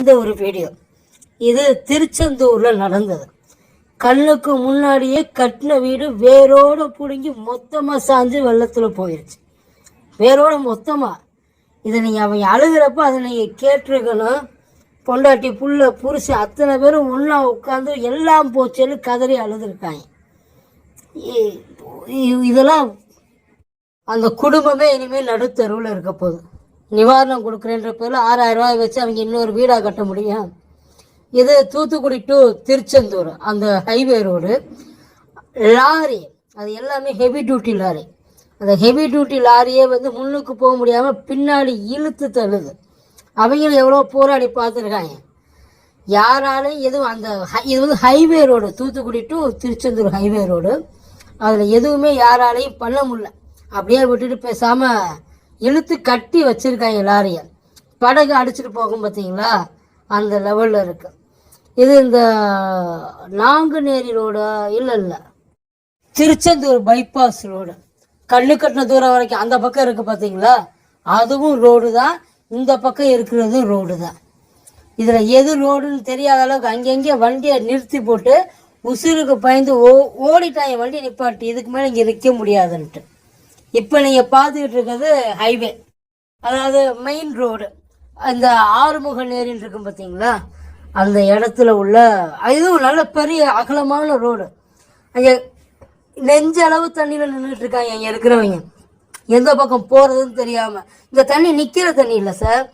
இந்த ஒரு வீடியோ இது திருச்செந்தூரில் நடந்தது. கண்ணுக்கு முன்னாடியே கட்டின வீடு வேரோடு பிடுங்கி மொத்தமாக சாஞ்சு வெள்ளத்தில் போயிடுச்சு. வேரோடு மொத்தமாக. இதை நீங்கள் அவங்க அழுகிறப்ப அதை நீங்கள் கேட்டிருக்கணும். பொண்டாட்டி புள்ள புருஷன் அத்தனை பேரும் ஒன்றா உட்காந்து எல்லாம் போச்சேன்னு கதறி அழுதுருக்காங்க. இதெல்லாம் அந்த குடும்பமே இனிமேல் நடுத்தருவில் இருக்க போகுது. நிவாரணம் கொடுக்குறேன்ற பேரில் 6000 ரூபாய் வச்சு அவங்க இன்னொரு வீடாக கட்ட முடியும். இது தூத்துக்குடி டு திருச்செந்தூர் அந்த ஹைவே ரோடு. லாரி அது எல்லாமே ஹெவி டியூட்டி லாரி. அந்த ஹெவி டியூட்டி லாரியே முன்னுக்கு போக முடியாமல் பின்னாடி இழுத்து தள்ளுது. அவங்களும் எவ்வளோ போராடி பார்த்துருக்காங்க. யாராலையும் எதுவும் அந்த இது highway road, Thoothukudi to Tiruchendur highway road. அதில் எதுவுமே யாராலையும் பண்ண முடியல. அப்படியே விட்டுட்டு பேசாமல் இழுத்து கட்டி வச்சுருக்காங்க லாரியை. படகு அடிச்சுட்டு போகும் பார்த்தீங்களா, அந்த லெவலில் இருக்குது. இது இந்த நாங்குநேரி ரோடு இல்லை திருச்செந்தூர் பைபாஸ் ரோடு. கண்ணு கட்டின தூரம் வரைக்கும் அந்த பக்கம் இருக்குது பார்த்தீங்களா, அதுவும் ரோடு தான். இந்த பக்கம் இருக்கிறதும் ரோடு தான். இதில் எது ரோடுன்னு தெரியாத அளவுக்கு அங்கங்கே வண்டியை நிறுத்தி போட்டு உசுருக்கு பயந்து ஓடிட்டாங்க. வண்டி நிப்பாட்டி இதுக்கு மேலே இங்கே நிற்க முடியாதுன்ட்டு. இப்போ நீங்கள் பார்த்துக்கிட்டு இருக்கிறது ஹைவே, அதாவது மெயின் ரோடு. அந்த ஆறுமுக நேரின்னு இருக்கும் பார்த்தீங்களா, அந்த இடத்துல உள்ள இதுவும் நல்ல பெரிய அகலமான ரோடு. அங்கே நெஞ்ச அளவு தண்ணியில் நின்றுட்டு இருக்காங்க அங்கே இருக்கிறவங்க. எந்த பக்கம் போகிறதுன்னு தெரியாமல். இந்த தண்ணி நிற்கிற தண்ணி இல்லை சார்,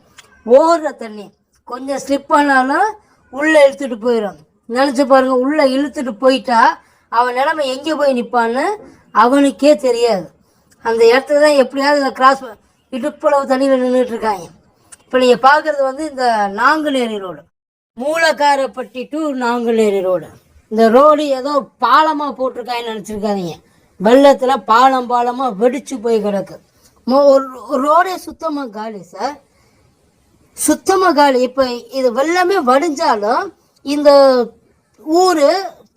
ஓடுற தண்ணி. கொஞ்சம் ஸ்லிப் ஆனாலும் உள்ளே இழுத்துட்டு போயிடும். நினச்சி பாருங்கள், உள்ளே இழுத்துட்டு போயிட்டா அவன் நிலைமை எங்கே போய் நிற்பான்னு அவனுக்கே தெரியாது. அந்த இடத்துல தான் எப்படியாவது இந்த கிராஸ் இடுப்பளவு தண்ணியில் நின்றுட்டு இருக்காங்க. இப்போ நீங்கள் பார்க்குறது இந்த Nanguneri road, Moolakkarapatti to Nanguneri road. இந்த ரோடு ஏதோ பாலமாக போட்டிருக்காங்கன்னு நினச்சிருக்காதீங்க. வெள்ளத்தில் பாலமாக வெடிச்சு போய் கிடக்கு. ஒரு ரோடே சுத்தமாக காலி சார், சுத்தமாக காலி. இப்போ இது வெள்ளமே வடிஞ்சாலும் இந்த ஊர்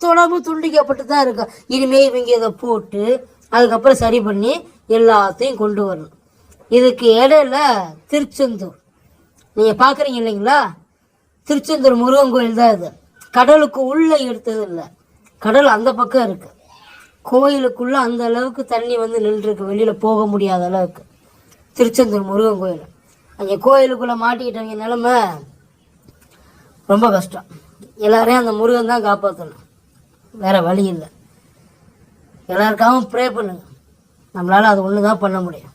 தொடர்பு துண்டிக்கப்பட்டு தான் இருக்கு. இனிமேல் இவங்க இதை போட்டு அதுக்கப்புறம் சரி பண்ணி எல்லாத்தையும் கொண்டு வரணும். இதுக்கு இடையில திருச்செந்தூர் நீங்கள் பார்க்குறீங்க இல்லைங்களா, திருச்செந்தூர் முருகன் கோயில் தான் இது. கடலுக்கு உள்ளே எடுத்தது இல்லை, கடல் அந்த பக்கம் இருக்குது. கோயிலுக்குள்ளே அந்த அளவுக்கு தண்ணி நின்றுருக்கு, வெளியில் போக முடியாத அளவுக்கு. திருச்செந்தூர் முருகன் கோயில் அங்கே கோயிலுக்குள்ளே மாட்டிக்கிட்டவங்க நிலமை ரொம்ப கஷ்டம். எல்லாரையும் அந்த முருகன் தான் காப்பாற்றணும், வேறு வழி இல்லை. எல்லாருக்காகவும் ப்ரே பண்ணுங்க. நம்மளால் அது ஒன்று தான் பண்ண முடியும்.